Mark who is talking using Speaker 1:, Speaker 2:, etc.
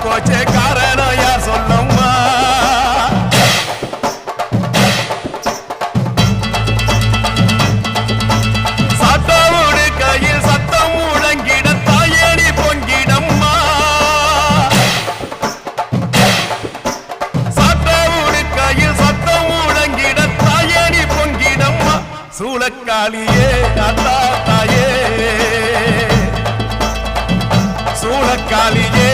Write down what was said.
Speaker 1: போச்சே காரணம் யார் சொல்லம்மா சட்டோடு கையில் சத்தம் முழங்கிட தாயடி பொங்கிடம்மா சட்டோடு கையில் சத்தம் முழங்கிட தாயடி பொங்கிடம்மா சூளக்காளியே அத்தா தாயே சூளக்காளியே